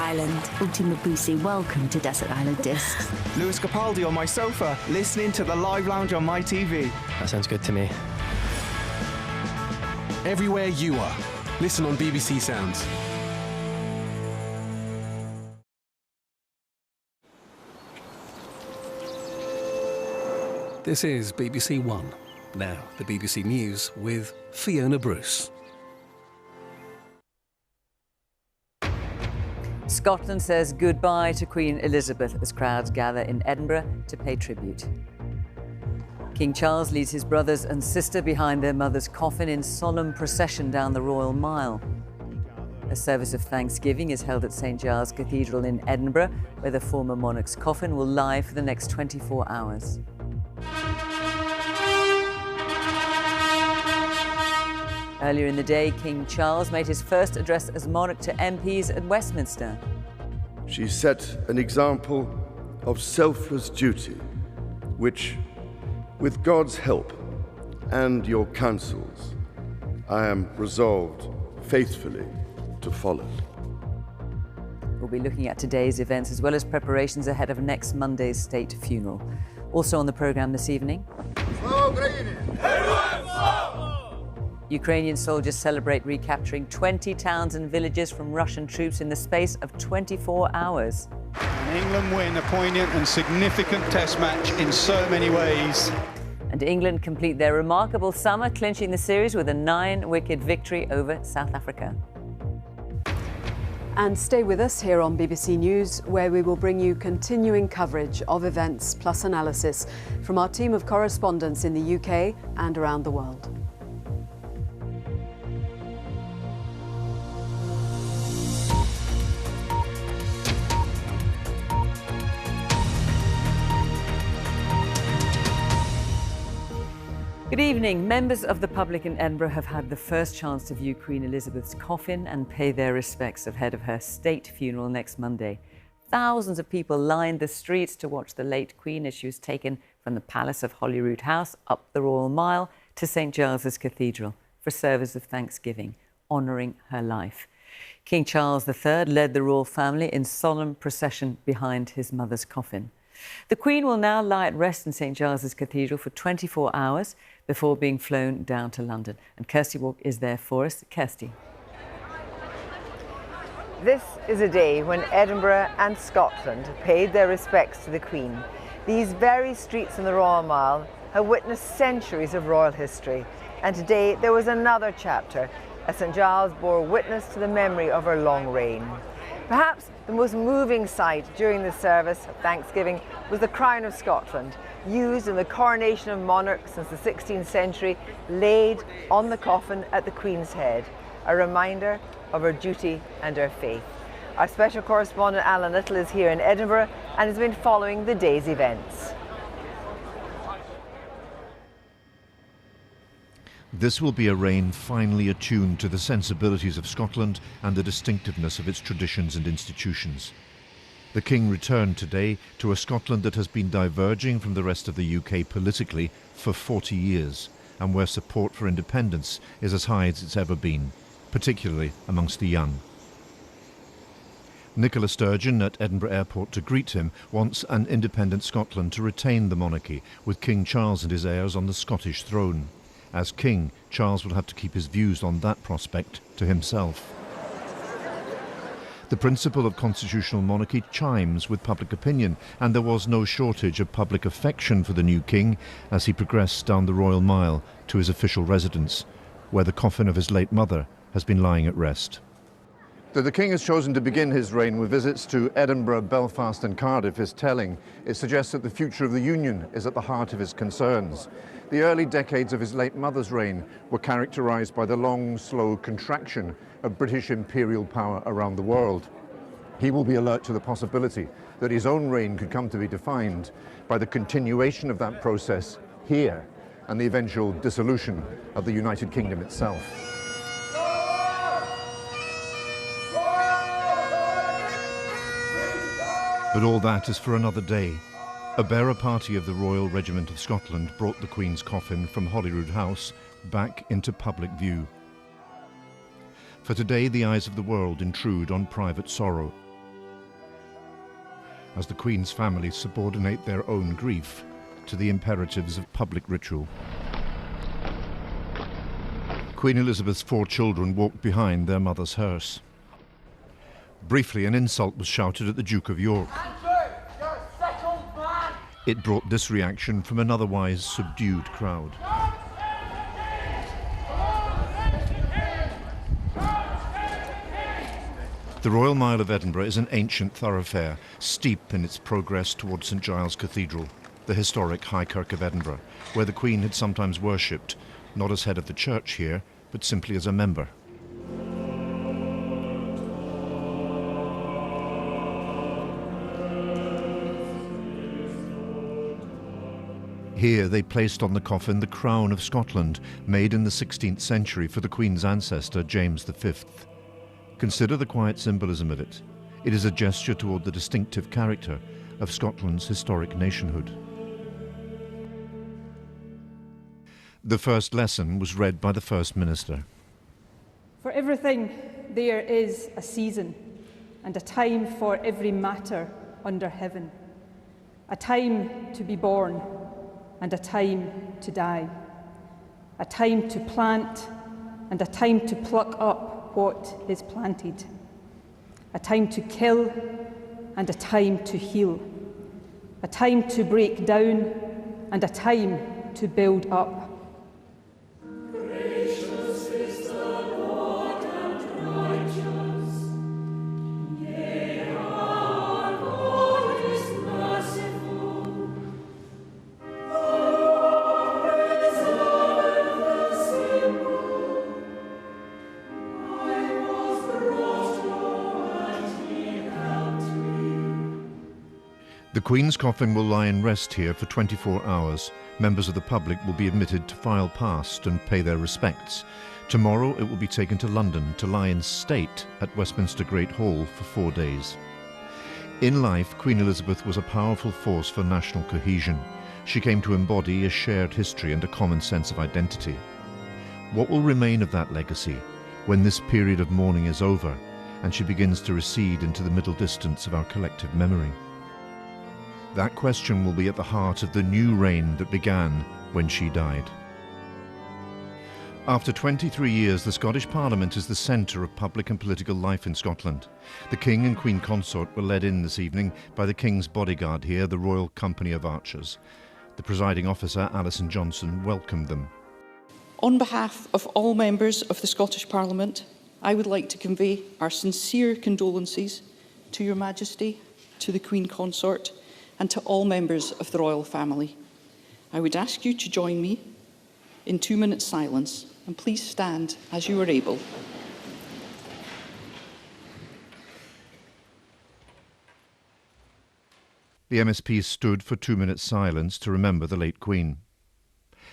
Island. Vladimir Putin, welcome to Desert Island Discs. Lewis Capaldi on my sofa, listening to the live lounge on my TV. That sounds good to me. Everywhere you are. Listen on BBC Sounds. This is BBC One. Now, the BBC News with Fiona Bruce. Scotland says goodbye to Queen Elizabeth as crowds gather in Edinburgh to pay tribute. King Charles leads his brothers and sister behind their mother's coffin in solemn procession down the Royal Mile. A service of thanksgiving is held at St Giles Cathedral in Edinburgh, where the former monarch's coffin will lie for the next 24 hours. Earlier in the day, King Charles made his first address as monarch to MPs at Westminster. She set an example of selfless duty, which, with God's help and your counsels, I am resolved faithfully to follow. We'll be looking at today's events as well as preparations ahead of next Monday's state funeral. Also on the programme this evening, Ukrainian soldiers celebrate recapturing 20 towns and villages from Russian troops in the space of 24 hours. An England win, a poignant and significant test match in so many ways. And England complete their remarkable summer, clinching the series with a 9-wicket victory over South Africa. And stay with us here on BBC News, where we will bring you continuing coverage of events plus analysis from our team of correspondents in the UK and around the world. Good evening. Members of the public in Edinburgh have had the first chance to view Queen Elizabeth's coffin and pay their respects ahead of her state funeral next Monday. Thousands of people lined the streets to watch the late Queen as she was taken from the Palace of Holyrood House up the Royal Mile to St Giles's Cathedral for service of thanksgiving, honouring her life. King Charles III led the royal family in solemn procession behind his mother's coffin. The Queen will now lie at rest in St Giles's Cathedral for 24 hours before being flown down to London. And Kirsty Walk is there for us. Kirsty. This is a day when Edinburgh and Scotland paid their respects to the Queen. These very streets in the Royal Mile have witnessed centuries of royal history. And today there was another chapter as St Giles bore witness to the memory of her long reign. Perhaps the most moving sight during the service of Thanksgiving was the Crown of Scotland, used in the coronation of monarchs since the 16th century, laid on the coffin at the Queen's head, a reminder of her duty and her faith. Our special correspondent Alan Little is here in Edinburgh and has been following the day's events. This will be a reign finely attuned to the sensibilities of Scotland and the distinctiveness of its traditions and institutions. The King returned today to a Scotland that has been diverging from the rest of the UK politically for 40 years, and where support for independence is as high as it's ever been, particularly amongst the young. Nicola Sturgeon at Edinburgh Airport to greet him wants an independent Scotland to retain the monarchy, with King Charles and his heirs on the Scottish throne. As King, Charles will have to keep his views on that prospect to himself. The principle of constitutional monarchy chimes with public opinion, and there was no shortage of public affection for the new king as he progressed down the Royal Mile to his official residence, where the coffin of his late mother has been lying at rest. That the King has chosen to begin his reign with visits to Edinburgh, Belfast and Cardiff is telling. It suggests that the future of the Union is at the heart of his concerns. The early decades of his late mother's reign were characterised by the long, slow contraction of British imperial power around the world. He will be alert to the possibility that his own reign could come to be defined by the continuation of that process here and the eventual dissolution of the United Kingdom itself. But all that is for another day. A bearer party of the Royal Regiment of Scotland brought the Queen's coffin from Holyrood House back into public view. For today, the eyes of the world intrude on private sorrow. as the Queen's family subordinate their own grief to the imperatives of public ritual. Queen Elizabeth's 4 children walked behind their mother's hearse. Briefly, an insult was shouted at the Duke of York. Andrew, you're a settled man! It brought this reaction from an otherwise subdued crowd. The Royal Mile of Edinburgh is an ancient thoroughfare, steep in its progress towards St Giles Cathedral, the historic High Kirk of Edinburgh, where the Queen had sometimes worshipped, not as head of the church here, but simply as a member. Here they placed on the coffin the crown of Scotland, made in the 16th century for the Queen's ancestor, James V. Consider the quiet symbolism of it. It is a gesture toward the distinctive character of Scotland's historic nationhood. The first lesson was read by the First Minister. For everything there is a season and a time for every matter under heaven, a time to be born and a time to die, a time to plant and a time to pluck up what is planted, a time to kill and a time to heal, a time to break down and a time to build up. Gracious is the Lord and righteous. Yea, our God is merciful. The Lord preserve the simple. I was brought low and he helped me. The Queen's coffin will lie in rest here for 24 hours. Members of the public will be admitted to file past and pay their respects. Tomorrow it will be taken to London to lie in state at Westminster Great Hall for 4 days. In life, Queen Elizabeth was a powerful force for national cohesion. She came to embody a shared history and a common sense of identity. What will remain of that legacy when this period of mourning is over and she begins to recede into the middle distance of our collective memory? That question will be at the heart of the new reign that began when she died. After 23 years, the Scottish Parliament is the centre of public and political life in Scotland. The King and Queen Consort were led in this evening by the King's bodyguard here, the Royal Company of Archers. The presiding officer, Alison Johnson, welcomed them. On behalf of all members of the Scottish Parliament, I would like to convey our sincere condolences to Your Majesty, to the Queen Consort, and to all members of the royal family. I would ask you to join me in 2 minutes silence, and please stand as you are able. The MSPs stood for 2 minutes silence to remember the late Queen.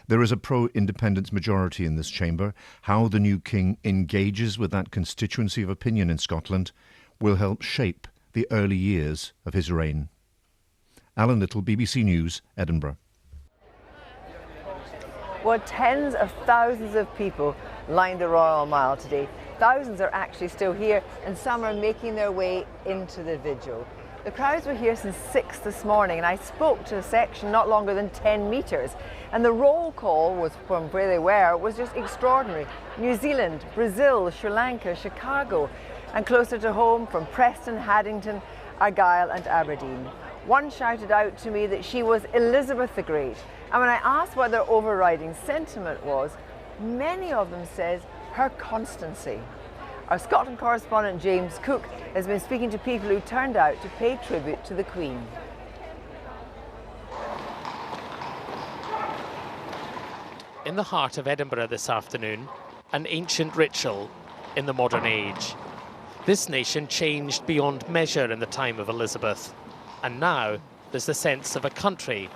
There is a pro-independence majority in this chamber. How the new King engages with that constituency of opinion in Scotland will help shape the early years of his reign. Alan Little, BBC News, Edinburgh. Well, tens of thousands of people lined the Royal Mile today. Thousands are actually still here, and some are making their way into the vigil. The crowds were here since 6 this morning, and I spoke to a section not longer than 10 metres, and the roll call was from where they were was just extraordinary. New Zealand, Brazil, Sri Lanka, Chicago, and closer to home from Preston, Haddington, Argyll and Aberdeen. One shouted out to me that she was Elizabeth the Great, and when I asked what their overriding sentiment was, many of them said her constancy. Our Scotland correspondent James Cook has been speaking to people who turned out to pay tribute to the Queen. In the heart of Edinburgh this afternoon, an ancient ritual in the modern age. This nation changed beyond measure in the time of Elizabeth. And now there's the sense of a country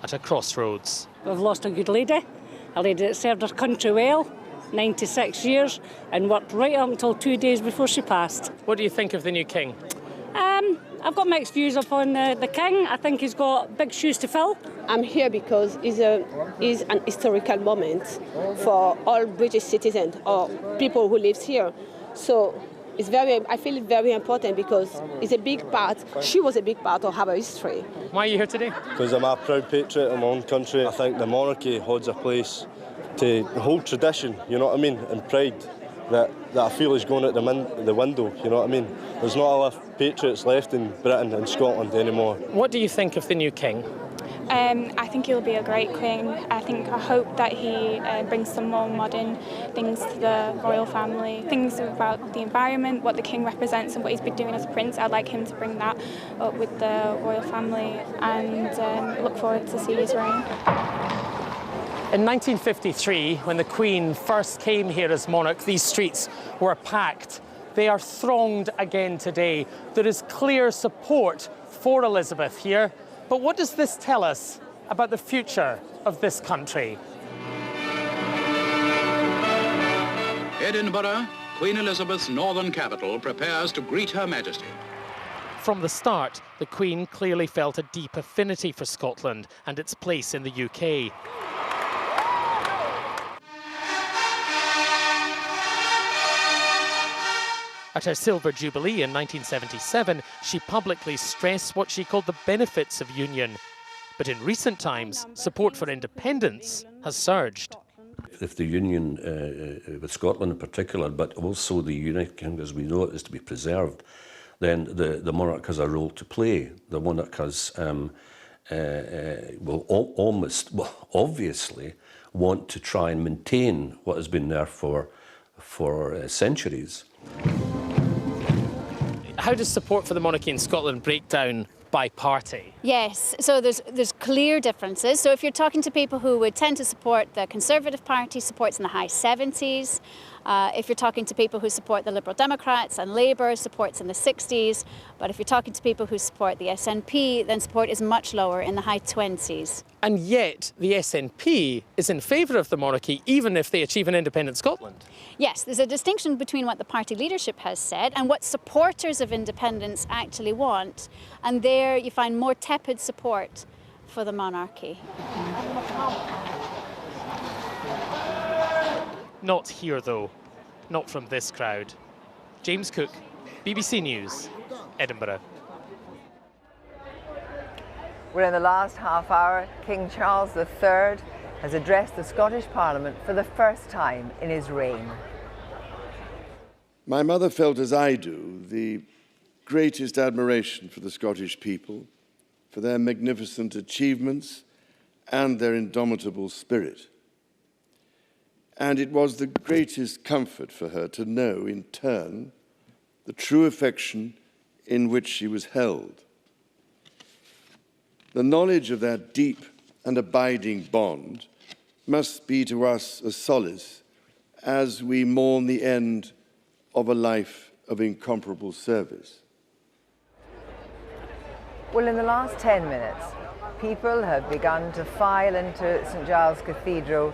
at a crossroads. We've lost a good lady, a lady that served her country well, 96 years, and worked right up until 2 days before she passed. What do you think of the new King? I've got mixed views upon the King. I think he's got big shoes to fill. I'm here because it's an historical moment for all British citizens or people who live here. So I feel it very important because it's a big part. She was a big part of our history. Why are you here today? Because I'm a proud patriot of my own country. I think the monarchy holds a place to hold tradition, you know what I mean, and pride that I feel is going out the window, you know what I mean. There's not enough patriots left in Britain and Scotland anymore. What do you think of the new king? I think he'll be a great king. I hope that he brings some more modern things to the royal family, things about the environment, what the king represents and what he's been doing as a prince. I'd like him to bring that up with the royal family and look forward to see his reign. In 1953, when the Queen first came here as monarch, these streets were packed. They are thronged again today. There is clear support for Elizabeth here. But what does this tell us about the future of this country? Edinburgh, Queen Elizabeth's northern capital, prepares to greet Her Majesty. From the start, the Queen clearly felt a deep affinity for Scotland and its place in the UK. At her Silver Jubilee in 1977, she publicly stressed what she called the benefits of union. But in recent times, support for independence has surged. If the union with Scotland in particular, but also the United Kingdom as we know it, is to be preserved, then the monarch has a role to play. The monarch has, obviously want to try and maintain what has been there for centuries. How does support for the monarchy in Scotland break down by party? Yes, so there's clear differences. So if you're talking to people who would tend to support the Conservative Party, supports in the high 70s. If you're talking to people who support the Liberal Democrats and Labour, support's in the 60s. But if you're talking to people who support the SNP, then support is much lower, in the high 20s. And yet the SNP is in favour of the monarchy, even if they achieve an independent Scotland. Yes, there's a distinction between what the party leadership has said and what supporters of independence actually want. And there you find more tepid support for the monarchy. Not here, though. Not from this crowd. James Cook, BBC News, Edinburgh. We're in the last half hour. King Charles III has addressed the Scottish Parliament for the first time in his reign. My mother felt, as I do, the greatest admiration for the Scottish people, for their magnificent achievements and their indomitable spirit. And it was the greatest comfort for her to know, in turn, the true affection in which she was held. The knowledge of that deep and abiding bond must be to us a solace as we mourn the end of a life of incomparable service. Well, in the last 10 minutes, people have begun to file into St Giles Cathedral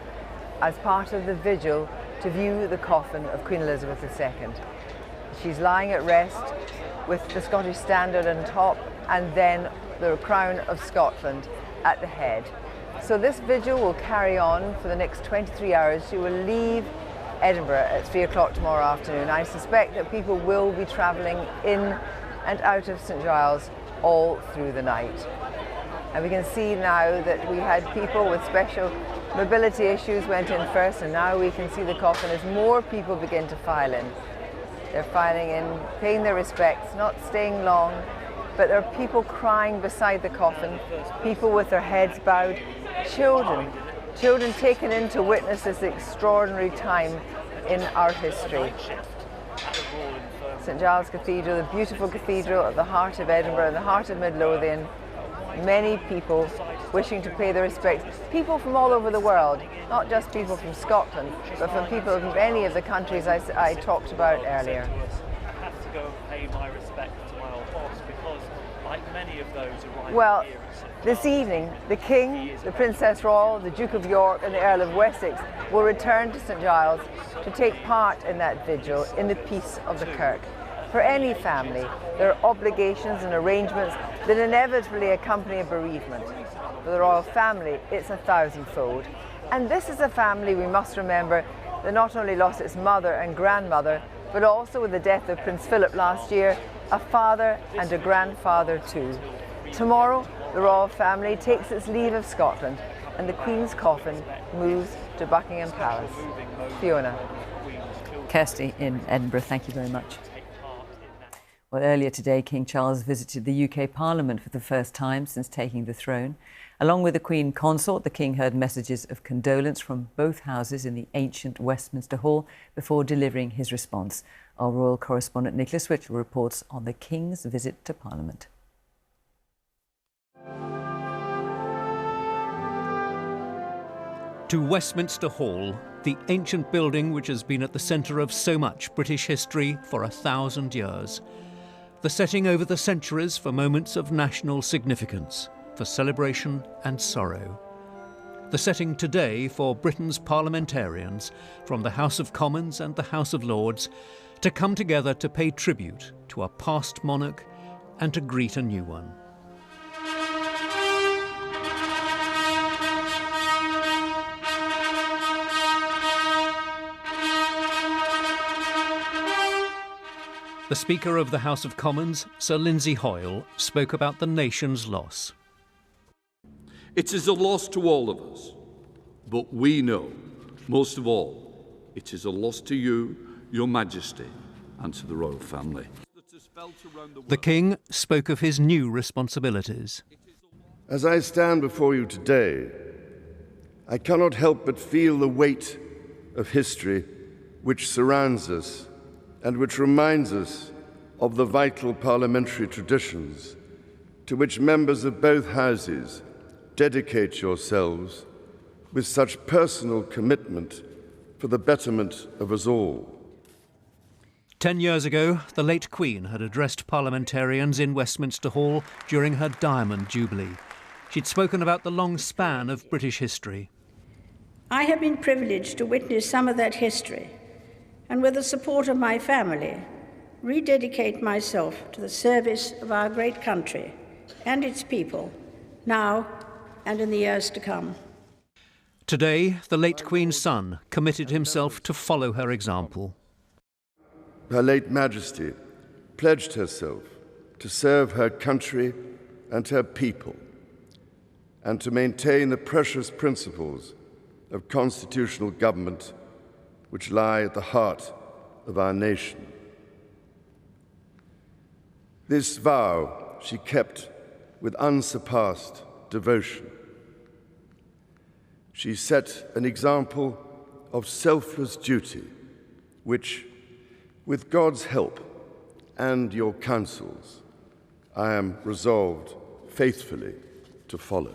as part of the vigil to view the coffin of Queen Elizabeth II. She's lying at rest with the Scottish standard on top and then the crown of Scotland at the head. So this vigil will carry on for the next 23 hours. She will leave Edinburgh at 3 o'clock tomorrow afternoon. I suspect that people will be travelling in and out of St Giles all through the night. And we can see now that we had people with special mobility issues went in first, and now we can see the coffin as more people begin to file in. They're filing in, paying their respects, not staying long, but there are people crying beside the coffin, people with their heads bowed, children taken in to witness this extraordinary time in our history. St Giles Cathedral, the beautiful cathedral at the heart of Edinburgh, the heart of Midlothian. Many people wishing to pay their respects. People from all over the world, not just people from Scotland, but from people from any of the countries I talked about earlier. I have to go and pay my respects to my old boss because, like many of those arriving Well, here in St. this evening, the King, the Princess Royal, the Duke of York and the Earl of Wessex will return to St Giles to take part in that vigil in the peace of the Kirk. For any family, there are obligations and arrangements that inevitably accompany a bereavement. For the royal family, it's 1,000-fold. And this is a family, we must remember, that not only lost its mother and grandmother, but also with the death of Prince Philip last year, a father and a grandfather too. Tomorrow, the royal family takes its leave of Scotland and the Queen's coffin moves to Buckingham Palace. Fiona. Kirsty in Edinburgh, thank you very much. Well, earlier today, King Charles visited the UK Parliament for the first time since taking the throne. Along with the Queen Consort, the King heard messages of condolence from both houses in the ancient Westminster Hall before delivering his response. Our royal correspondent Nicholas Witchell reports on the King's visit to Parliament. To Westminster Hall, the ancient building which has been at the centre of so much British history for 1,000 years. The setting over the centuries for moments of national significance, for celebration and sorrow. The setting today for Britain's parliamentarians, from the House of Commons and the House of Lords, to come together to pay tribute to a past monarch and to greet a new one. The Speaker of the House of Commons, Sir Lindsay Hoyle, spoke about the nation's loss. It is a loss to all of us, but we know, most of all, it is a loss to you, Your Majesty, and to the royal family. The King spoke of his new responsibilities. As I stand before you today, I cannot help but feel the weight of history which surrounds us and which reminds us of the vital parliamentary traditions to which members of both houses dedicate yourselves with such personal commitment for the betterment of us all. 10 years ago, the late Queen had addressed parliamentarians in Westminster Hall during her Diamond Jubilee. She'd spoken about the long span of British history. I have been privileged to witness some of that history, and with the support of my family, rededicate myself to the service of our great country and its people, now and in the years to come. Today, the late Queen's son committed himself to follow her example. Her late Majesty pledged herself to serve her country and her people, and to maintain the precious principles of constitutional government which lie at the heart of our nation. This vow she kept with unsurpassed devotion. She set an example of selfless duty, which, with God's help and your counsels, I am resolved faithfully to follow.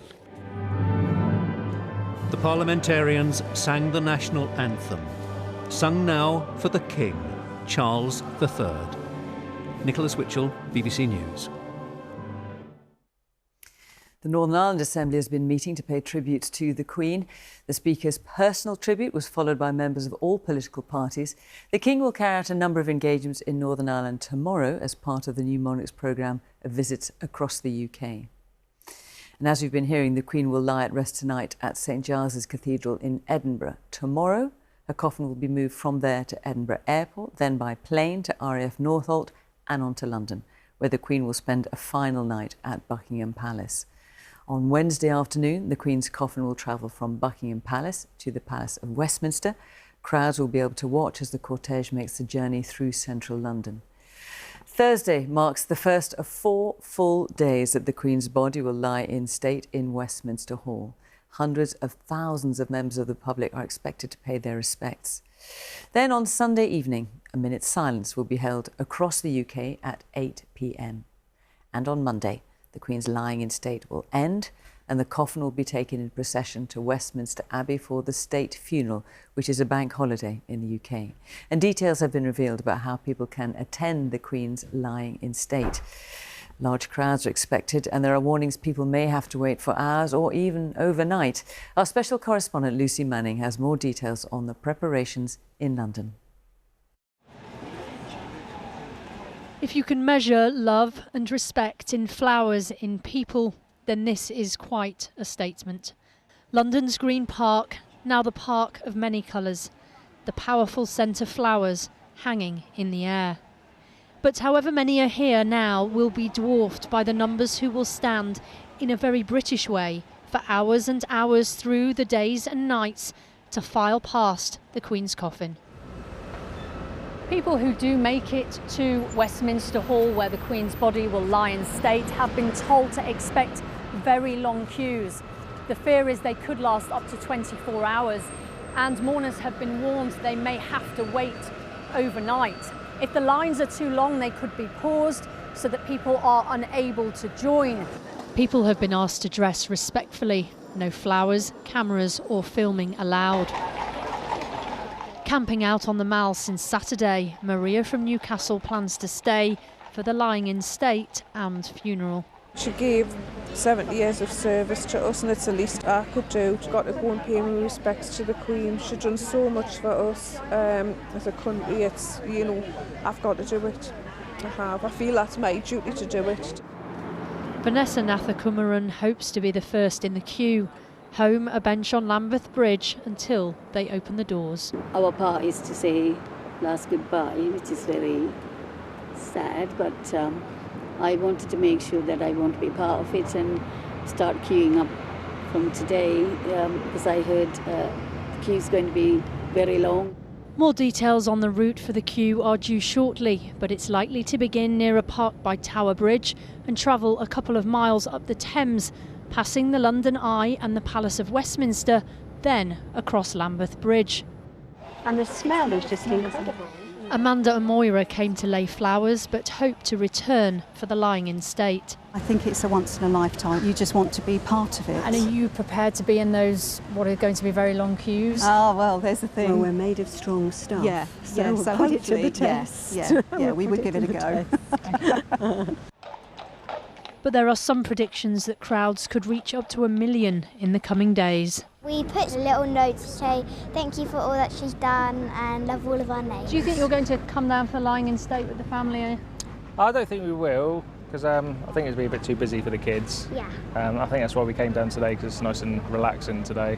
The parliamentarians sang the national anthem, sung now for the King, Charles III. Nicholas Witchell, BBC News. The Northern Ireland Assembly has been meeting to pay tributes to the Queen. The Speaker's personal tribute was followed by members of all political parties. The King will carry out a number of engagements in Northern Ireland tomorrow as part of the new Monarch's programme of visits across the UK. And as we've been hearing, the Queen will lie at rest tonight at St Giles's Cathedral in Edinburgh. Tomorrow, her coffin will be moved from there to Edinburgh Airport, then by plane to RAF Northolt and on to London, where the Queen will spend a final night at Buckingham Palace. On Wednesday afternoon, the Queen's coffin will travel from Buckingham Palace to the Palace of Westminster. Crowds will be able to watch as the cortege makes the journey through central London. Thursday marks the first of 4 full days that the Queen's body will lie in state in Westminster Hall. Hundreds of thousands of members of the public are expected to pay their respects. Then on Sunday evening, a minute's silence will be held across the UK at 8 p.m. And on Monday, the Queen's lying in state will end and the coffin will be taken in procession to Westminster Abbey for the state funeral, which is a bank holiday in the UK. And details have been revealed about how people can attend the Queen's lying in state. Large crowds are expected and there are warnings people may have to wait for hours or even overnight. Our special correspondent Lucy Manning has more details on the preparations in London. If you can measure love and respect in flowers in people, then this is quite a statement. London's Green Park, now the park of many colours. The powerful scent of flowers hanging in the air. But however many are here now will be dwarfed by the numbers who will stand in a very British way for hours and hours through the days and nights to file past the Queen's coffin. People who do make it to Westminster Hall, where the Queen's body will lie in state, have been told to expect very long queues. The fear is they could last up to 24 hours, and mourners have been warned they may have to wait overnight. If the lines are too long, they could be paused so that people are unable to join. People have been asked to dress respectfully. No flowers, cameras or filming allowed. Camping out on the Mall since Saturday, Maria from Newcastle plans to stay for the lying in state and funeral. She gave 70 years of service to us, and it's the least I could do. Got to go and pay my respects to the Queen. She's done so much for us as a country. It's, you know, I've got to do it. I feel that's my duty to do it. Vanessa Nathakumaran hopes to be the first in the queue. Home a bench on Lambeth Bridge until they open the doors. Our part is to say last goodbye, which is very sad, but I wanted to make sure that I want to be part of it and start queuing up from today because I heard the queue is going to be very long. More details on the route for the queue are due shortly, but it's likely to begin near a park by Tower Bridge and travel a couple of miles up the Thames, passing the London Eye and the Palace of Westminster, then across Lambeth Bridge. And the smell is just incredible. Amanda and Moira came to lay flowers but hope to return for the lying in state. I think it's a once in a lifetime. You just want to be part of it. And are you prepared to be in those, what are going to be very long queues? Oh, well, there's the thing. Well, we're made of strong stuff. Yeah, so put it to the test. Yeah, we would give it a go. But there are some predictions that crowds could reach up to 1 million in the coming days. We put a little note to say thank you for all that she's done and love all of our names. Do you think you're going to come down for lying in state with the family? I don't think we will, because I think it'd be a bit too busy for the kids. Yeah. I think that's why we came down today, because it's nice and relaxing today.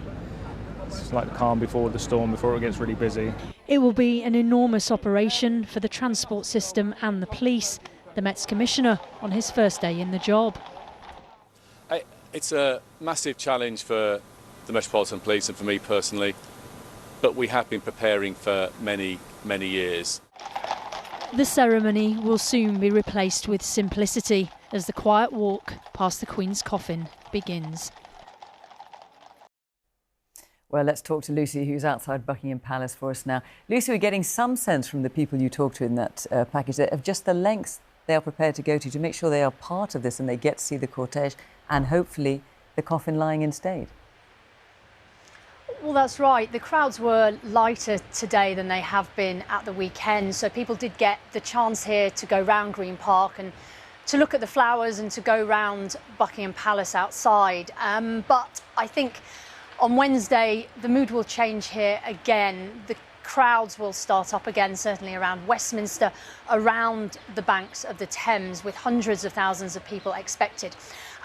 It's like the calm before the storm, before it gets really busy. It will be an enormous operation for the transport system and the police. The Met's commissioner on his first day in the job. It's a massive challenge for the Metropolitan Police and for me personally, but we have been preparing for many, many years. The ceremony will soon be replaced with simplicity as the quiet walk past the Queen's coffin begins. Well, let's talk to Lucy, who's outside Buckingham Palace for us now. Lucy, we're getting some sense from the people you talked to in that package of just the lengths they are prepared to go to make sure they are part of this and they get to see the cortege and hopefully the coffin lying in state. Well, that's right. The crowds were lighter today than they have been at the weekend, so people did get the chance here to go round Green Park and to look at the flowers and to go round Buckingham Palace outside. But I think on Wednesday the mood will change here again. The crowds will start up again, certainly around Westminster, around the banks of the Thames, with hundreds of thousands of people expected.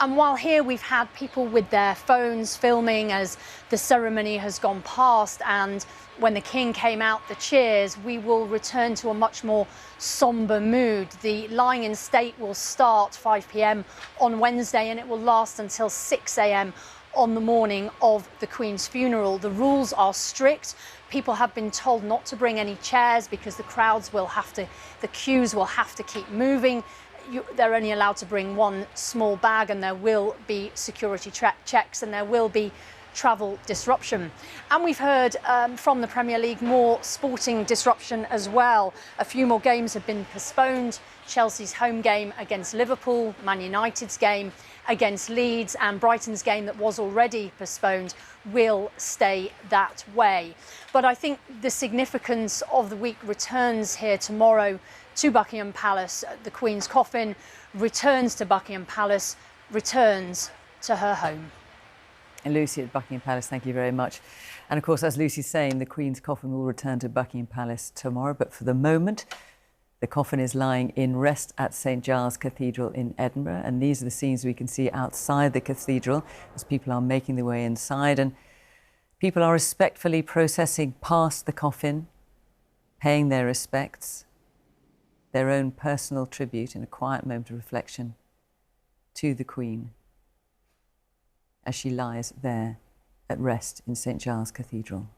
And while here we've had people with their phones filming as the ceremony has gone past, and when the King came out, the cheers, we will return to a much more sombre mood. The lying in state will start 5 p.m. on Wednesday and it will last until 6 a.m. on the morning of the Queen's funeral. The rules are strict. People have been told not to bring any chairs because the queues will have to keep moving. They're only allowed to bring one small bag, and there will be security checks and there will be travel disruption. And we've heard from the Premier League more sporting disruption as well. A few more games have been postponed. Chelsea's home game against Liverpool, Man United's game against Leeds, and Brighton's game that was already postponed will stay that way. But I think the significance of the week returns here tomorrow to Buckingham Palace. The Queen's coffin returns to Buckingham Palace, returns to her home. And Lucy at Buckingham Palace, thank you very much. And of course, as Lucy's saying, the Queen's coffin will return to Buckingham Palace tomorrow. But for the moment, the coffin is lying in rest at St Giles Cathedral in Edinburgh. And these are the scenes we can see outside the cathedral as people are making their way inside. And people are respectfully processing past the coffin, paying their respects, their own personal tribute in a quiet moment of reflection to the Queen as she lies there at rest in St. Giles Cathedral.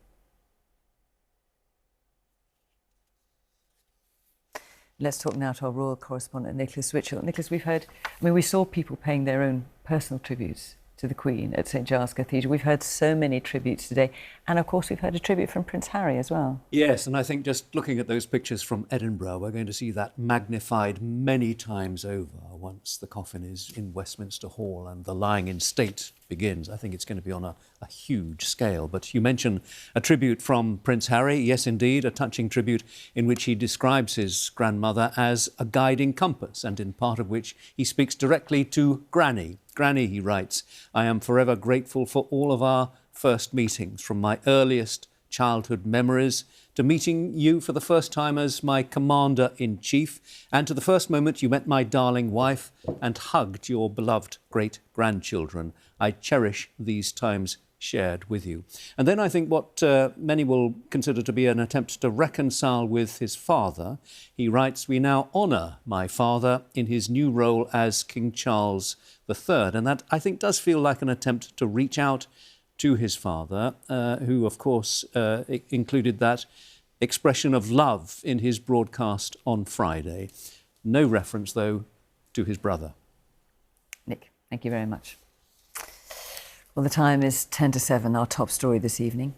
Let's talk now to our royal correspondent, Nicholas Witchell. Nicholas, we saw people paying their own personal tributes to the Queen at St. Giles Cathedral. We've heard so many tributes today. And of course, we've heard a tribute from Prince Harry as well. Yes, and I think just looking at those pictures from Edinburgh, we're going to see that magnified many times over once the coffin is in Westminster Hall and the lying in state begins. I think it's going to be on a huge scale. But you mentioned a tribute from Prince Harry. Yes, indeed, a touching tribute in which he describes his grandmother as a guiding compass, and in part of which he speaks directly to Granny. Granny, he writes, I am forever grateful for all of our first meetings, from my earliest childhood memories to meeting you for the first time as my commander-in-chief, and to the first moment you met my darling wife and hugged your beloved great-grandchildren. I cherish these times shared with you. And then I think what many will consider to be an attempt to reconcile with his father. He writes, we now honour my father in his new role as King Charles III. And that, I think, does feel like an attempt to reach out to his father, who, of course, included that expression of love in his broadcast on Friday. No reference, though, to his brother. Nick, thank you very much. Well, the time is 10 to 7, our top story this evening.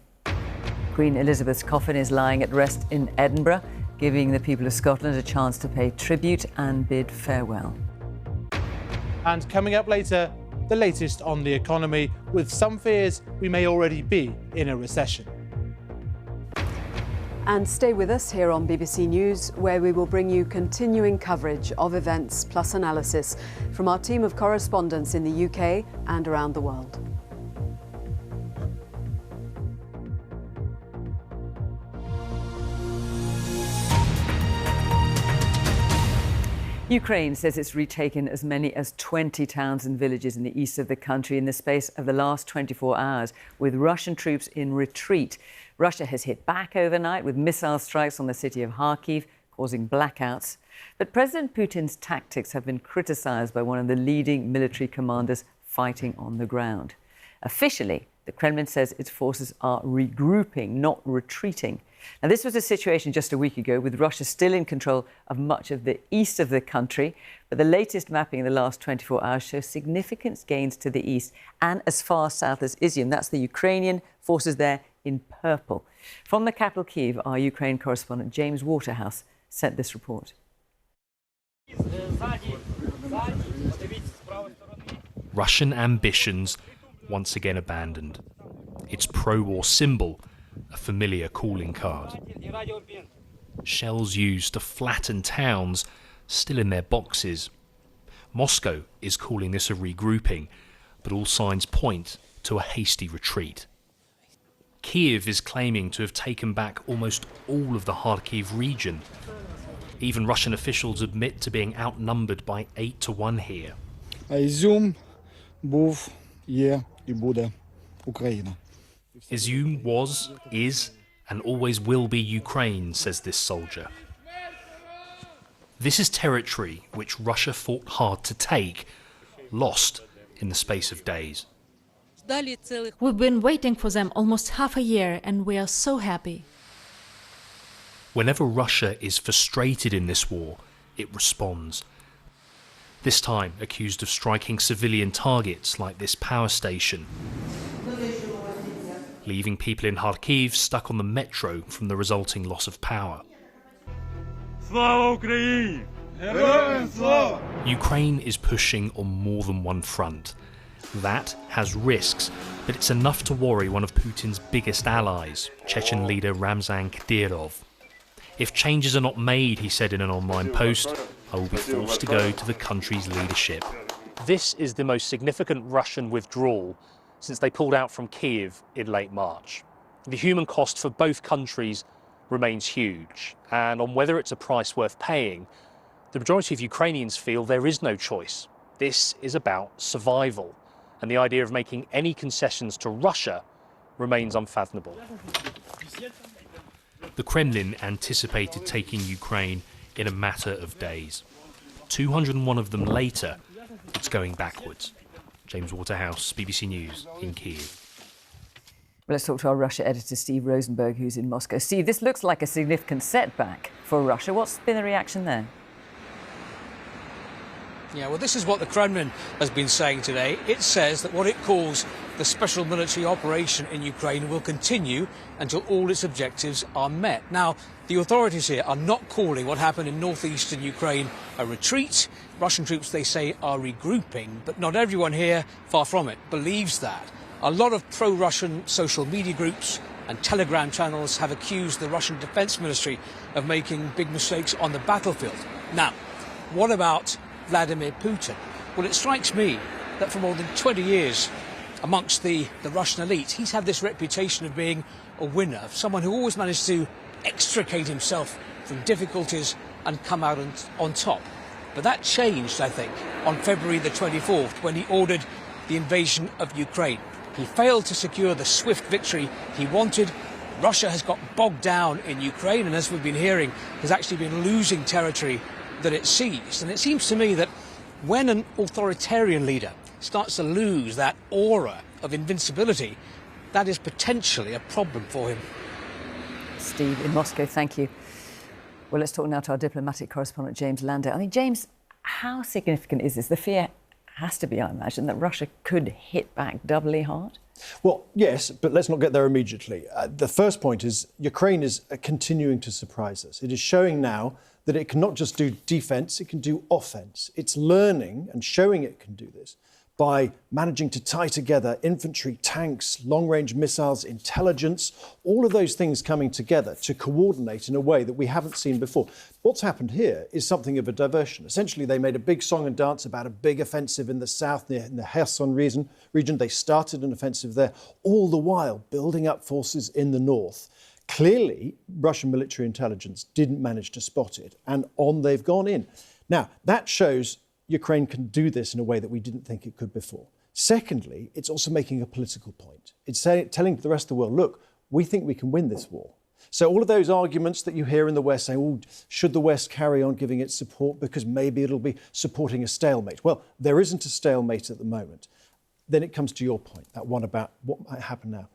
Queen Elizabeth's coffin is lying at rest in Edinburgh, giving the people of Scotland a chance to pay tribute and bid farewell. And coming up later, the latest on the economy, with some fears we may already be in a recession. And stay with us here on BBC News, where we will bring you continuing coverage of events plus analysis from our team of correspondents in the UK and around the world. Ukraine says it's retaken as many as 20 towns and villages in the east of the country in the space of the last 24 hours, with Russian troops in retreat. Russia has hit back overnight with missile strikes on the city of Kharkiv, causing blackouts. But President Putin's tactics have been criticised by one of the leading military commanders fighting on the ground. Officially, the Kremlin says its forces are regrouping, not retreating. Now, this was a situation just a week ago, with Russia still in control of much of the east of the country. But the latest mapping in the last 24 hours shows significant gains to the east and as far south as Izium. That's the Ukrainian forces there in purple. From the capital, Kyiv, our Ukraine correspondent James Waterhouse sent this report. Russian ambitions once again abandoned. Its pro-war symbol, a familiar calling card. Shells used to flatten towns, still in their boxes. Moscow is calling this a regrouping, but all signs point to a hasty retreat. Kyiv is claiming to have taken back almost all of the Kharkiv region. Even Russian officials admit to being outnumbered by 8-1 here. Ізюм був, є і буде Україна. Izium was, is, and always will be Ukraine, says this soldier. This is territory which Russia fought hard to take, lost in the space of days. We've been waiting for them almost half a year, and we are so happy. Whenever Russia is frustrated in this war, it responds. This time accused of striking civilian targets like this power station, leaving people in Kharkiv stuck on the metro from the resulting loss of power. Ukraine is pushing on more than one front. That has risks, but it's enough to worry one of Putin's biggest allies, Chechen leader Ramzan Kadyrov. If changes are not made, he said in an online post, I will be forced to go to the country's leadership. This is the most significant Russian withdrawal since they pulled out from Kyiv in late March. The human cost for both countries remains huge, and on whether it's a price worth paying, the majority of Ukrainians feel there is no choice. This is about survival, and the idea of making any concessions to Russia remains unfathomable. The Kremlin anticipated taking Ukraine in a matter of days. 201 of them later, it's going backwards. James Waterhouse, BBC News in Kyiv. Well, let's talk to our Russia editor, Steve Rosenberg, who's in Moscow. Steve, this looks like a significant setback for Russia. What's been the reaction there? Yeah, well, this is what the Kremlin has been saying today. It says that what it calls the special military operation in Ukraine will continue until all its objectives are met. Now, the authorities here are not calling what happened in northeastern Ukraine a retreat. Russian troops, they say, are regrouping, but not everyone here, far from it, believes that. A lot of pro-Russian social media groups and Telegram channels have accused the Russian Defense Ministry of making big mistakes on the battlefield. Now, what about Vladimir Putin? Well, it strikes me that for more than 20 years, amongst the Russian elite, he's had this reputation of being a winner, someone who always managed to extricate himself from difficulties and come out on top. But that changed, I think, on February the 24th, when he ordered the invasion of Ukraine. He failed to secure the swift victory he wanted. Russia has got bogged down in Ukraine, and as we've been hearing, has actually been losing territory that it seized. And it seems to me that when an authoritarian leader starts to lose that aura of invincibility, that is potentially a problem for him. Steve in Moscow, thank you. Well, let's talk now to our diplomatic correspondent, James Landau. I mean, James, how significant is this? The fear has to be, I imagine, that Russia could hit back doubly hard? Well, yes, but let's not get there immediately. The first point is Ukraine is continuing to surprise us. It is showing now that it can not just do defence, it can do offence. It's learning and showing it can do this by managing to tie together infantry, tanks, long-range missiles, intelligence, all of those things coming together to coordinate in a way that we haven't seen before. What's happened here is something of a diversion. Essentially, they made a big song and dance about a big offensive in the south, in the Kherson region. They started an offensive there, all the while building up forces in the north. Clearly, Russian military intelligence didn't manage to spot it, and on they've gone in. Now, that shows Ukraine can do this in a way that we didn't think it could before. Secondly, it's also making a political point. It's telling the rest of the world, look, we think we can win this war. So all of those arguments that you hear in the West saying, oh, should the West carry on giving its support because maybe it'll be supporting a stalemate? Well, there isn't a stalemate at the moment. Then it comes to your point, that one about what might happen now.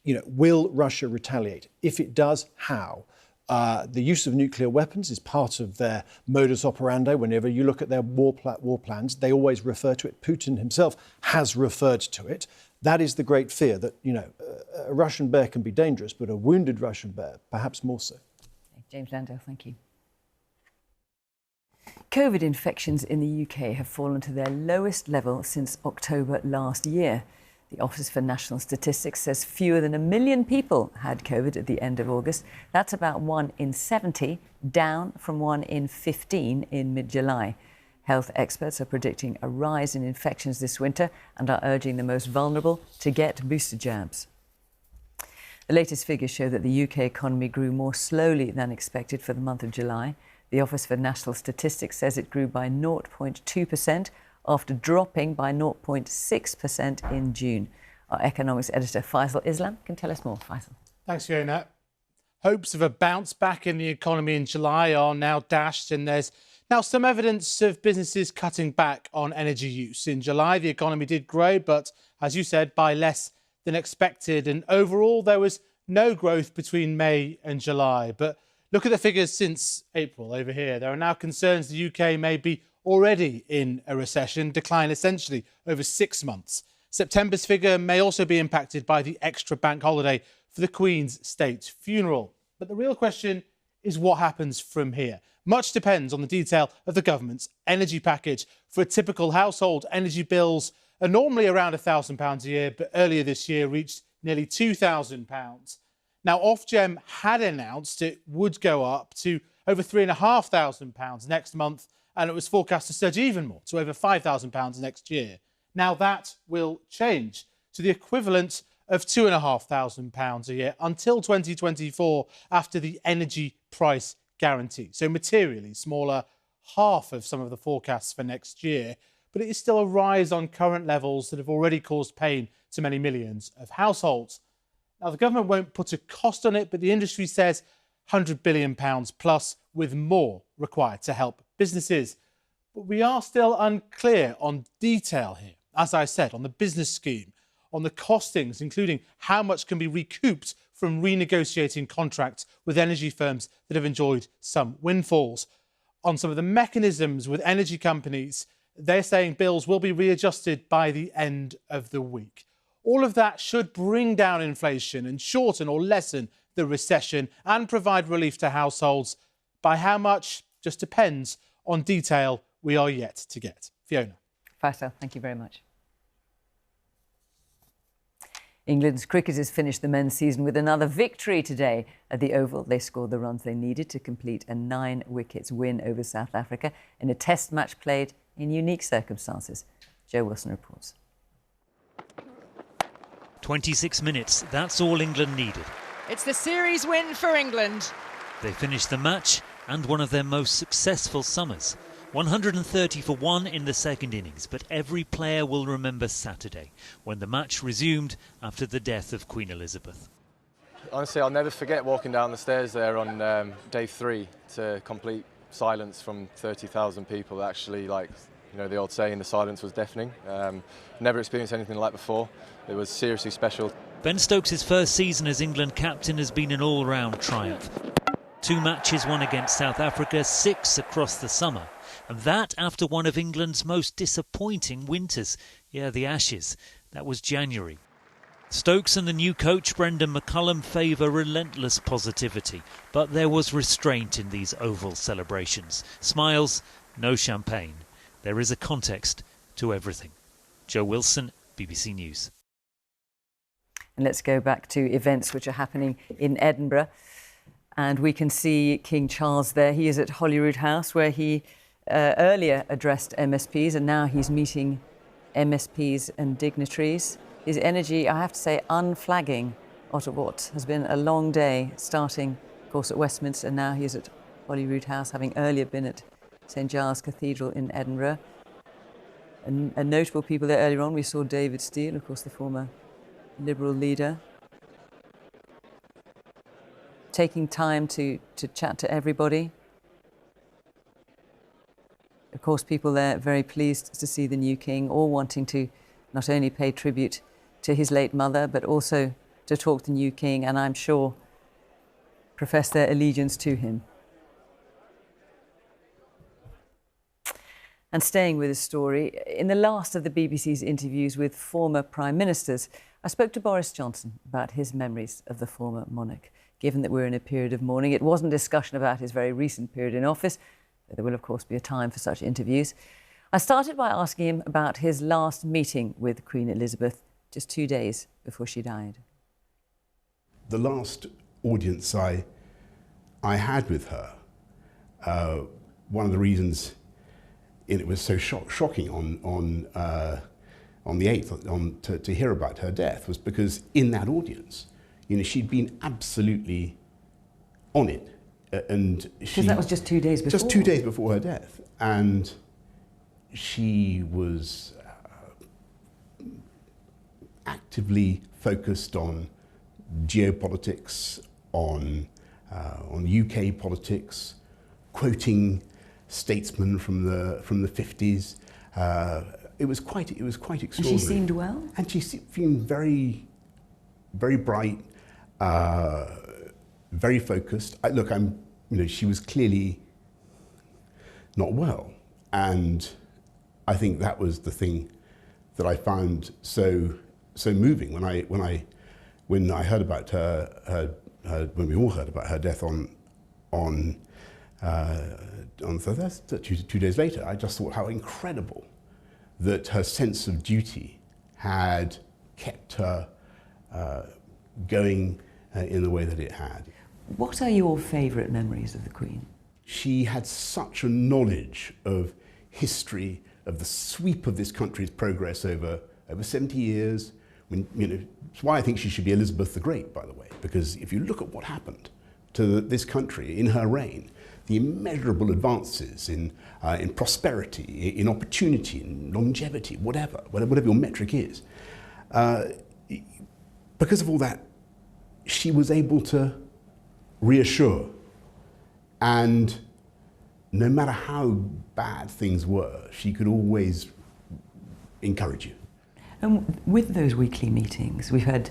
You know, will Russia retaliate? If it does, how? The use of nuclear weapons is part of their modus operandi. Whenever you look at their war plans, they always refer to it. Putin himself has referred to it. That is the great fear that, you know, a Russian bear can be dangerous, but a wounded Russian bear, perhaps more so. James Landau, thank you. COVID infections in the UK have fallen to their lowest level since October last year. The Office for National Statistics says fewer than 1 million people had COVID at the end of August. That's about 1 in 70, down from 1 in 15 in mid-July. Health experts are predicting a rise in infections this winter and are urging the most vulnerable to get booster jabs. The latest figures show that the UK economy grew more slowly than expected for the month of July. The Office for National Statistics says it grew by 0.2%, after dropping by 0.6% in June. Our economics editor, Faisal Islam, can tell us more. Faisal. Thanks, Fiona. Hopes of a bounce back in the economy in July are now dashed, and there's now some evidence of businesses cutting back on energy use. In July, the economy did grow, but as you said, by less than expected. And overall, there was no growth between May and July. But look at the figures since April over here. There are now concerns the UK may be already in a recession, decline essentially over 6 months. September's figure may also be impacted by the extra bank holiday for the Queen's state funeral. But the real question is what happens from here. Much depends on the detail of the government's energy package. For a typical household, energy bills are normally around £1,000 a year, but earlier this year reached nearly £2,000. Now, Ofgem had announced it would go up to over £3,500 next month, and it was forecast to surge even more, to over £5,000 next year. Now that will change to the equivalent of £2,500 a year until 2024 after the energy price guarantee. So materially smaller, half of some of the forecasts for next year, but it is still a rise on current levels that have already caused pain to many millions of households. Now, the government won't put a cost on it, but the industry says £100 billion plus, with more required to help businesses. But we are still unclear on detail here, as I said, on the business scheme, on the costings, including how much can be recouped from renegotiating contracts with energy firms that have enjoyed some windfalls. On some of the mechanisms with energy companies, they're saying bills will be readjusted by the end of the week. All of that should bring down inflation and shorten or lessen the recession and provide relief to households. By how much just depends on detail we are yet to get. Fiona. Faisal, thank you very much. England's cricketers finished the men's season with another victory today at the Oval. They scored the runs they needed to complete a 9-wicket win over South Africa in a test match played in unique circumstances. Joe Wilson reports. 26 minutes, that's all England needed. It's the series win for England. They finished the match and one of their most successful summers. 130 for 1 in the second innings, but every player will remember Saturday, when the match resumed after the death of Queen Elizabeth. Honestly, I'll never forget walking down the stairs there on day 3 to complete silence from 30,000 people. Actually, like, you know, the old saying, the silence was deafening. Never experienced anything like before. It was seriously special. Ben Stokes' first season as England captain has been an all-round triumph. 2 matches won against South Africa, 6 across the summer. And that after one of England's most disappointing winters. Yeah, the Ashes. That was January. Stokes and the new coach, Brendan McCullum, favour relentless positivity. But there was restraint in these Oval celebrations. Smiles, no champagne. There is a context to everything. Joe Wilson, BBC News. And let's go back to events which are happening in Edinburgh. And we can see King Charles there. He is at Holyrood House, where he earlier addressed MSPs, and now he's meeting MSPs and dignitaries. His energy, I have to say, unflagging after what has been a long day, starting, of course, at Westminster, and now he's at Holyrood House, having earlier been at St Giles Cathedral in Edinburgh. And notable people there earlier on, we saw David Steele, of course, the former Liberal leader, taking time to chat to everybody. Of course, people there very pleased to see the new king, all wanting to not only pay tribute to his late mother, but also to talk to the new king, and I'm sure profess their allegiance to him. And staying with this story, in the last of the BBC's interviews with former prime ministers, I spoke to Boris Johnson about his memories of the former monarch. Given that we're in a period of mourning, it wasn't a discussion about his very recent period in office. There will, of course, be a time for such interviews. I started by asking him about his last meeting with Queen Elizabeth, just 2 days before she died. The last audience I had with her, one of the reasons it was so shocking on the 8th to hear about her death was because in that audience, you know, she'd been absolutely on it. And because that was just 2 days before. Just 2 days before her death. And she was actively focused on geopolitics, on UK politics, quoting statesmen from the 50s. It was quite extraordinary. And she seemed well? And she seemed very, very bright, very focused. She was clearly not well, and I think that was the thing that I found so moving when I heard about her when we all heard about her death on Thursday, 2 days later. I just thought how incredible that her sense of duty had kept her going in the way that it had. What are your favourite memories of the Queen? She had such a knowledge of history, of the sweep of this country's progress over 70 years. It's why I think she should be Elizabeth the Great, by the way, because if you look at what happened to this country in her reign, the immeasurable advances in prosperity, in opportunity, in longevity, whatever your metric is, because of all that she was able to reassure, and no matter how bad things were, she could always encourage you. And with those weekly meetings, we've had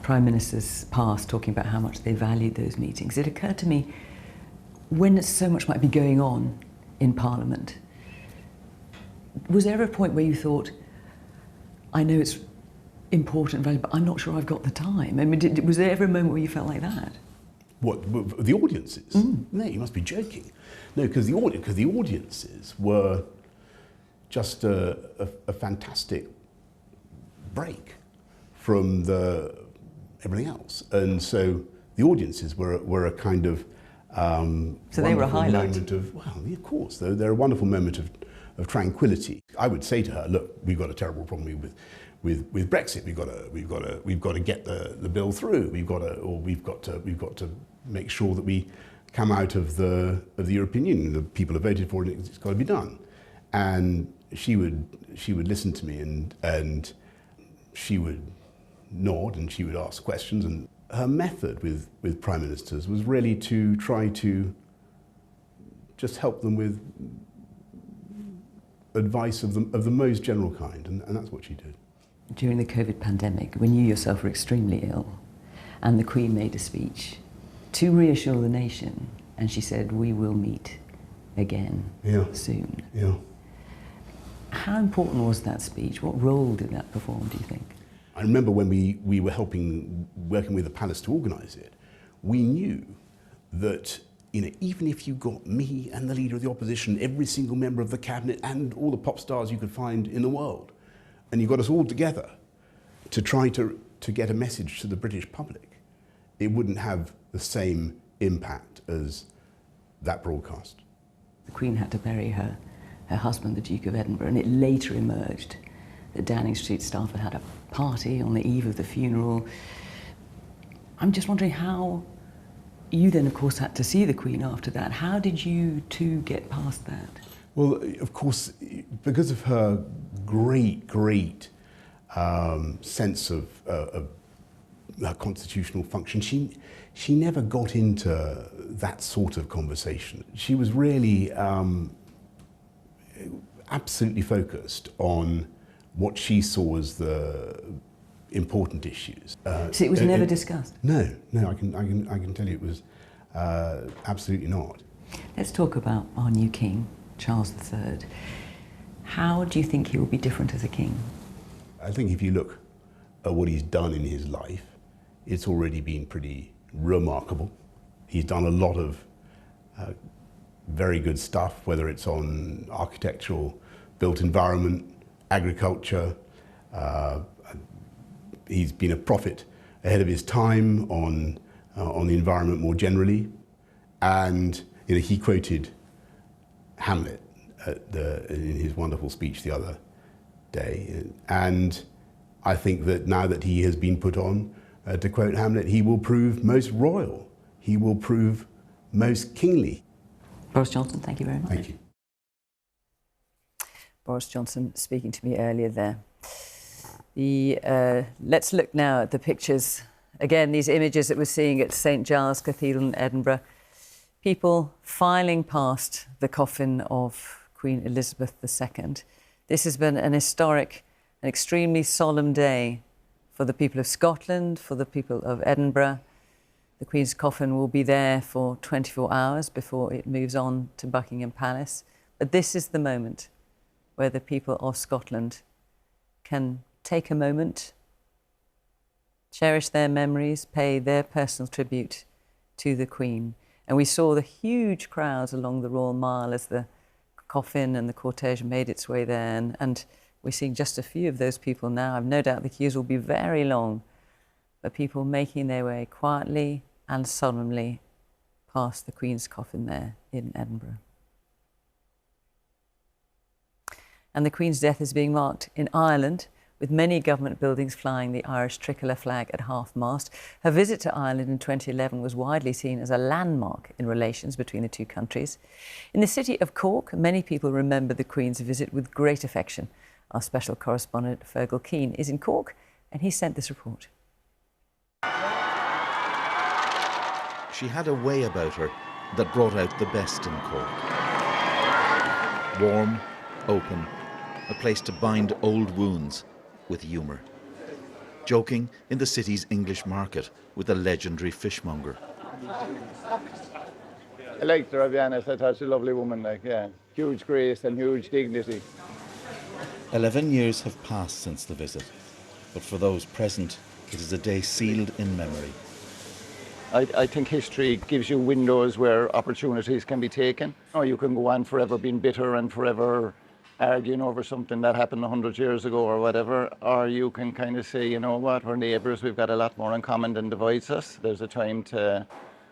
Prime Ministers past talking about how much they valued those meetings. It occurred to me, when so much might be going on in Parliament, was there a point where you thought, I know it's important and valuable, but I'm not sure I've got the time? I mean, was there ever a moment where you felt like that? What, the audiences? No, you must be joking. No, because the audiences were just a fantastic break from everything else, and so the audiences were a kind of so they were a highlight. Moment of, well, of course, they're a wonderful moment of tranquility. I would say to her, look, we've got a terrible problem with Brexit. We've got to get the bill through. We've got to make sure that we come out of the European Union. The people have voted for it. It's got to be done. And she would listen to me, and she would nod, and she would ask questions. And her method with prime ministers was really to try to just help them with advice of the most general kind, and that's what she did. During the COVID pandemic, when you yourself were extremely ill, and the Queen made a speech to reassure the nation, and she said, we will meet again soon. Yeah. How important was that speech? What role did that perform, do you think? I remember when we were working with the palace to organise it, we knew that, you know, even if you got me and the leader of the opposition, every single member of the cabinet and all the pop stars you could find in the world, and you got us all together to try to get a message to the British public, it wouldn't have the same impact as that broadcast. The Queen had to bury her husband, the Duke of Edinburgh, and it later emerged that Downing Street staff had a party on the eve of the funeral. I'm just wondering how you then, of course, had to see the Queen after that. How did you two get past that? Well, of course, because of her great sense of her constitutional function, she never got into that sort of conversation. She was really absolutely focused on what she saw as the important issues. So it was never discussed? No, I can tell you it was absolutely not. Let's talk about our new king, Charles III. How do you think he will be different as a king? I think if you look at what he's done in his life, it's already been pretty remarkable. He's done a lot of very good stuff, whether it's on architectural, built environment, agriculture. He's been a prophet ahead of his time on the environment more generally, and you know, he quoted Hamlet in his wonderful speech the other day, and I think that now that he has been put on, to quote Hamlet, he will prove most royal, he will prove most kingly. Boris Johnson, thank you very much. Thank you. Boris Johnson speaking to me earlier there. Let's look now at the pictures. Again, these images that we're seeing at St Giles Cathedral in Edinburgh. People filing past the coffin of Queen Elizabeth II. This has been an historic, an extremely solemn day for the people of Scotland, for the people of Edinburgh. The Queen's coffin will be there for 24 hours before it moves on to Buckingham Palace. But this is the moment where the people of Scotland can take a moment, cherish their memories, pay their personal tribute to the Queen. And we saw the huge crowds along the Royal Mile as the coffin and the cortege made its way there. And we're seeing just a few of those people now. I've no doubt the queues will be very long, but people making their way quietly and solemnly past the Queen's coffin there in Edinburgh. And the Queen's death is being marked in Ireland, with many government buildings flying the Irish tricolour flag at half-mast. Her visit to Ireland in 2011 was widely seen as a landmark in relations between the two countries. In the city of Cork, many people remember the Queen's visit with great affection. Our special correspondent, Fergal Keane, is in Cork, and he sent this report. she had a way about her that brought out the best in Cork. Warm, open, a place to bind old wounds with humour. Joking in the city's English market with a legendary fishmonger. I liked her, I'll be honest. I thought she was a lovely woman, huge grace and huge dignity. 11 years have passed since the visit, but for those present, it is a day sealed in memory. I think history gives you windows where opportunities can be taken. Or you can go on forever being bitter and forever arguing over something that happened 100 years ago or whatever, or you can kind of say, you know what, we're neighbours, we've got a lot more in common than divides us. There's a time to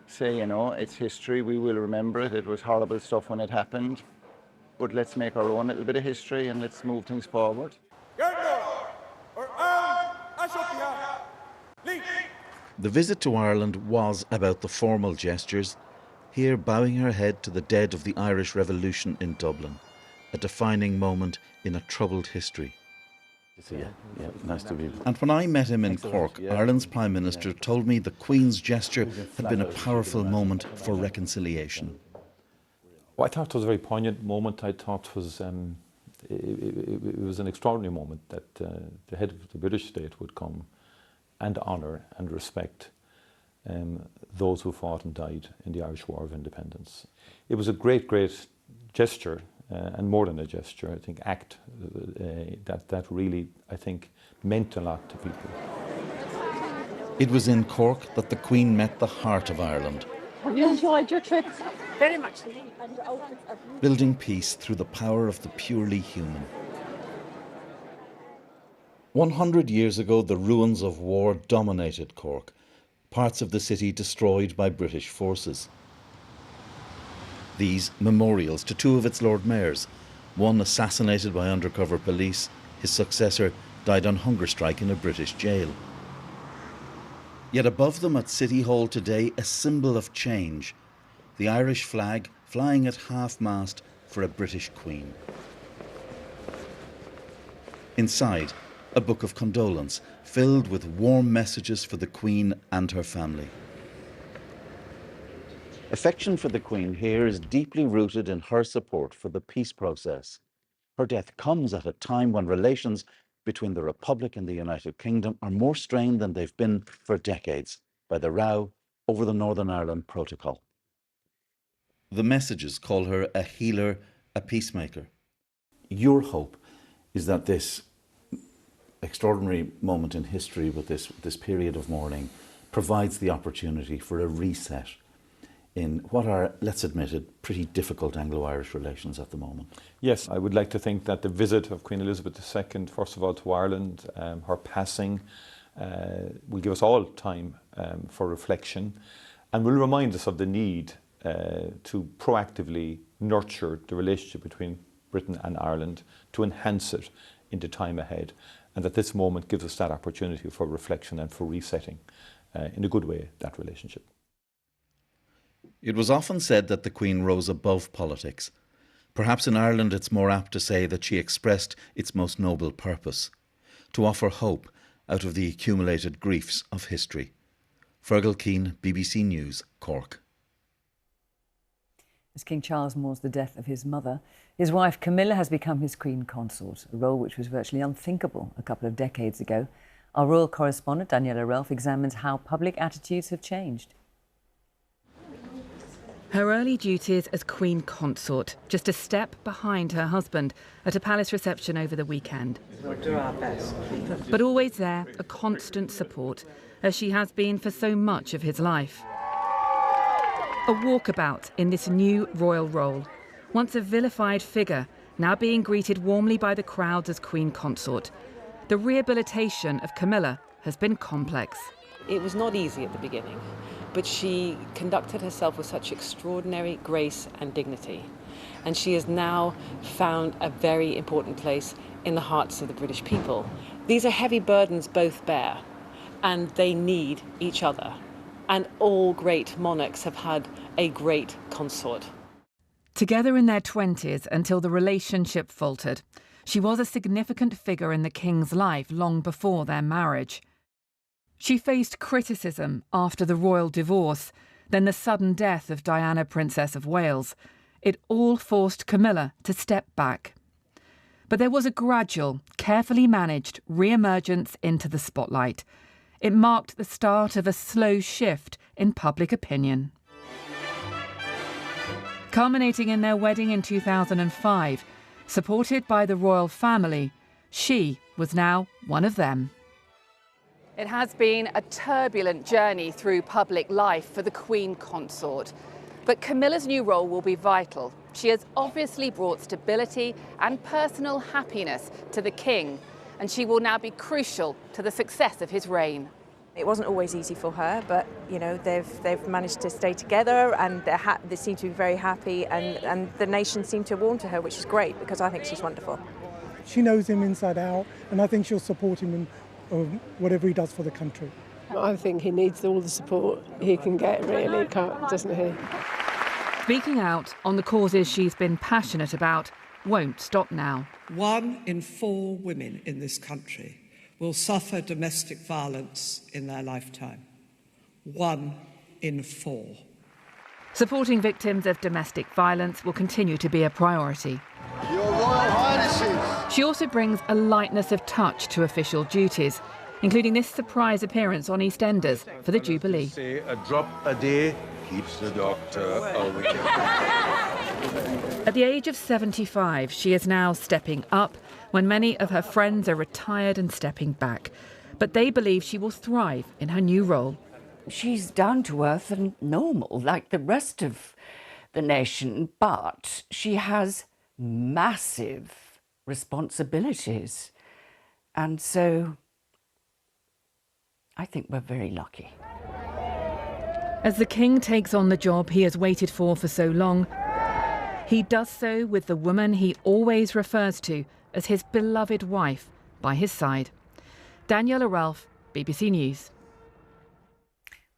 say, it's history, we will remember it, it was horrible stuff when it happened, but let's make our own little bit of history and let's move things forward. The visit to Ireland was about the formal gestures, here bowing her head to the dead of the Irish Revolution in Dublin, a defining moment in a troubled history. Yeah, nice to be here. And when I met him in Cork, Ireland's Prime Minister told me the Queen's gesture had been a powerful moment for reconciliation. Well, I thought it was a very poignant moment. I thought it was an extraordinary moment that the head of the British state would come and honour and respect those who fought and died in the Irish War of Independence. It was a great, great gesture, and more than a gesture, I think, act that really, I think, meant a lot to people. It was in Cork that the Queen met the heart of Ireland. Have you enjoyed your trip? Very much. Building peace through the power of the purely human. 100 years ago, the ruins of war dominated Cork, parts of the city destroyed by British forces. These memorials to two of its Lord Mayors, one assassinated by undercover police, his successor died on hunger strike in a British jail. Yet above them at City Hall today, a symbol of change, the Irish flag flying at half-mast for a British Queen. Inside, a book of condolence filled with warm messages for the Queen and her family. Affection for the Queen here is deeply rooted in her support for the peace process. Her death comes at a time when relations between the Republic and the United Kingdom are more strained than they've been for decades by the row over the Northern Ireland Protocol. The messages call her a healer, a peacemaker. Your hope is that this extraordinary moment in history with this period of mourning provides the opportunity for a reset in what are, let's admit it, pretty difficult Anglo-Irish relations at the moment. Yes, I would like to think that the visit of Queen Elizabeth II, first of all to Ireland, her passing, will give us all time for reflection and will remind us of the need to proactively nurture the relationship between Britain and Ireland, to enhance it in the time ahead, and that this moment gives us that opportunity for reflection and for resetting, in a good way, that relationship. It was often said that the Queen rose above politics. Perhaps in Ireland it's more apt to say that she expressed its most noble purpose, to offer hope out of the accumulated griefs of history. Fergal Keane, BBC News, Cork. As King Charles mourns the death of his mother, his wife Camilla has become his Queen Consort, a role which was virtually unthinkable a couple of decades ago. Our royal correspondent Daniela Relf examines how public attitudes have changed. Her early duties as Queen Consort, just a step behind her husband at a palace reception over the weekend. We'll do our best. But always there, a constant support, as she has been for so much of his life. A walkabout in this new royal role. Once a vilified figure, now being greeted warmly by the crowds as Queen Consort. The rehabilitation of Camilla has been complex. It was not easy at the beginning, but she conducted herself with such extraordinary grace and dignity. And she has now found a very important place in the hearts of the British people. These are heavy burdens both bear, and they need each other. And all great monarchs have had a great consort. Together in their 20s until the relationship faltered, she was a significant figure in the king's life long before their marriage. She faced criticism after the royal divorce, then the sudden death of Diana, Princess of Wales. It all forced Camilla to step back. But there was a gradual, carefully managed re-emergence into the spotlight. It marked the start of a slow shift in public opinion. Culminating in their wedding in 2005, supported by the royal family, she was now one of them. It has been a turbulent journey through public life for the Queen Consort. But Camilla's new role will be vital. She has obviously brought stability and personal happiness to the King, and she will now be crucial to the success of his reign. It wasn't always easy for her, but you know they've managed to stay together, and they seem to be very happy, and the nation seemed to warm to her, which is great because I think she's wonderful. She knows him inside out, and I think she'll support him in whatever he does for the country. I think he needs all the support he can get, really, doesn't he? Speaking out on the causes she's been passionate about won't stop now. 1 in 4 women in this country will suffer domestic violence in their lifetime. 1 in 4. Supporting victims of domestic violence will continue to be a priority. Your Royal Highnesses. She also brings a lightness of touch to official duties, including this surprise appearance on EastEnders for the Jubilee. Say a drop a day keeps the doctor away. At the age of 75, she is now stepping up when many of her friends are retired and stepping back. But they believe she will thrive in her new role. She's down to earth and normal, like the rest of the nation, but she has massive responsibilities. And so I think we're very lucky. As the King takes on the job he has waited for so long, he does so with the woman he always refers to as his beloved wife by his side. Daniela Ralph, BBC News.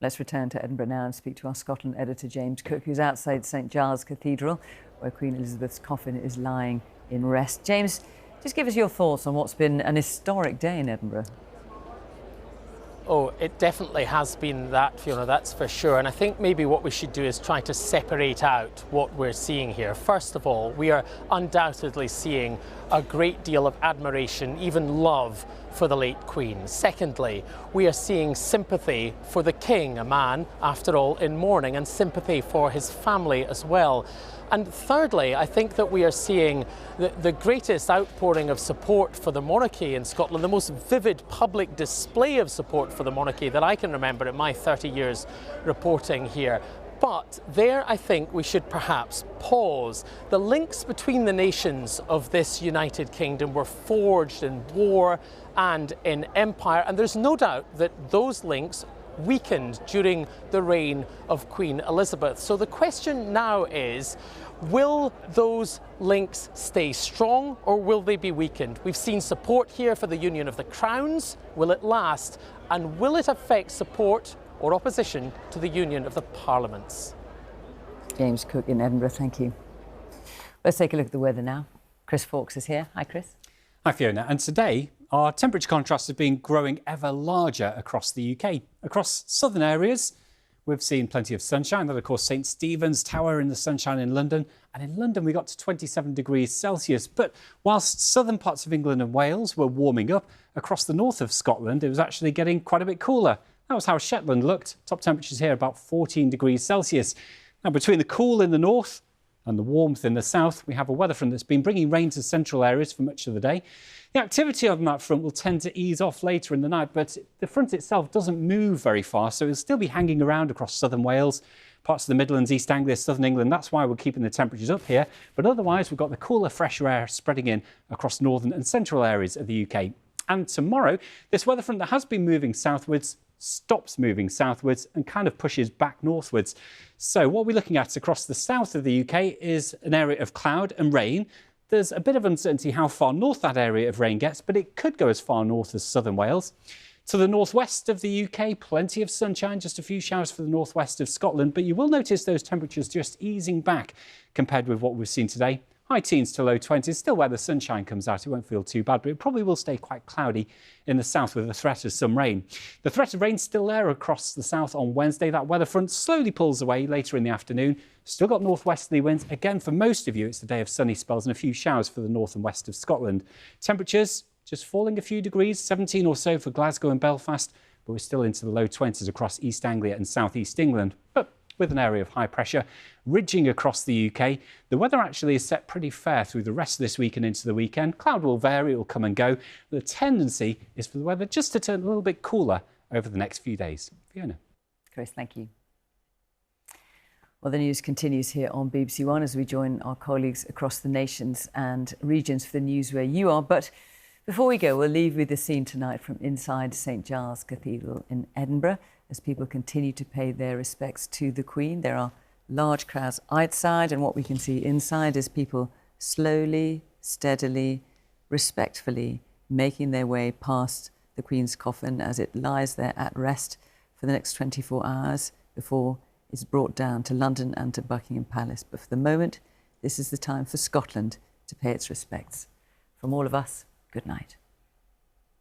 Let's return to Edinburgh now and speak to our Scotland editor James Cook, who's outside St Giles Cathedral, where Queen Elizabeth's coffin is lying in rest. James, just give us your thoughts on what's been an historic day in Edinburgh. Oh, it definitely has been that, Fiona, that's for sure. And I think maybe what we should do is try to separate out what we're seeing here. First of all, we are undoubtedly seeing a great deal of admiration, even love, for the late Queen. Secondly, we are seeing sympathy for the King, a man, after all, in mourning, and sympathy for his family as well. And thirdly, I think that we are seeing the greatest outpouring of support for the monarchy in Scotland, the most vivid public display of support for the monarchy that I can remember in my 30 years reporting here. But there, I think we should perhaps pause. The links between the nations of this United Kingdom were forged in war and in empire, and there's no doubt that those links weakened during the reign of Queen Elizabeth. So the question now is, will those links stay strong or will they be weakened? We've seen support here for the union of the crowns. Will it last? And will it affect support or opposition to the union of the parliaments? James Cook in Edinburgh, thank you. Let's take a look at the weather now. Chris Fawkes is here. Hi, Chris. Hi, Fiona. And today, our temperature contrasts have been growing ever larger across the UK. Across southern areas, we've seen plenty of sunshine. That, of course, St Stephen's Tower in the sunshine in London. And in London, we got to 27 degrees Celsius. But whilst southern parts of England and Wales were warming up, across the north of Scotland, it was actually getting quite a bit cooler. That was how Shetland looked. Top temperatures here about 14 degrees Celsius. Now, between the cool in the north and the warmth in the south, we have a weather front that's been bringing rain to central areas for much of the day. The activity on that front will tend to ease off later in the night, but the front itself doesn't move very far, so it'll still be hanging around across southern Wales, parts of the Midlands, East Anglia, southern England. That's why we're keeping the temperatures up here. But otherwise, we've got the cooler, fresher air spreading in across northern and central areas of the UK. And tomorrow, this weather front that has been moving southwards stops moving southwards and kind of pushes back northwards. So what we're looking at across the south of the UK is an area of cloud and rain. There's a bit of uncertainty how far north that area of rain gets, but it could go as far north as southern Wales. To the northwest of the UK, plenty of sunshine, just a few showers for the northwest of Scotland, but you will notice those temperatures just easing back compared with what we've seen today. high teens to low 20s, still where the sunshine comes out. It won't feel too bad, but it probably will stay quite cloudy in the south with the threat of some rain. The threat of rain still there across the south on Wednesday. That weather front slowly pulls away later in the afternoon. Still got northwesterly winds. Again, for most of you, it's the day of sunny spells and a few showers for the north and west of Scotland. Temperatures just falling a few degrees, 17 or so for Glasgow and Belfast, but we're still into the low 20s across East Anglia and South East England. But with an area of high pressure ridging across the UK, the weather actually is set pretty fair through the rest of this week and into the weekend. Cloud will vary, it will come and go. The tendency is for the weather just to turn a little bit cooler over the next few days. Fiona. Chris, thank you. Well, the news continues here on BBC One as we join our colleagues across the nations and regions for the news where you are. But before we go, we'll leave with the scene tonight from inside St Giles Cathedral in Edinburgh as people continue to pay their respects to the Queen. There are large crowds outside, and what we can see inside is people slowly, steadily, respectfully making their way past the Queen's coffin as it lies there at rest for the next 24 hours before it's brought down to London and to Buckingham Palace. But for the moment, this is the time for Scotland to pay its respects. From all of us, good night.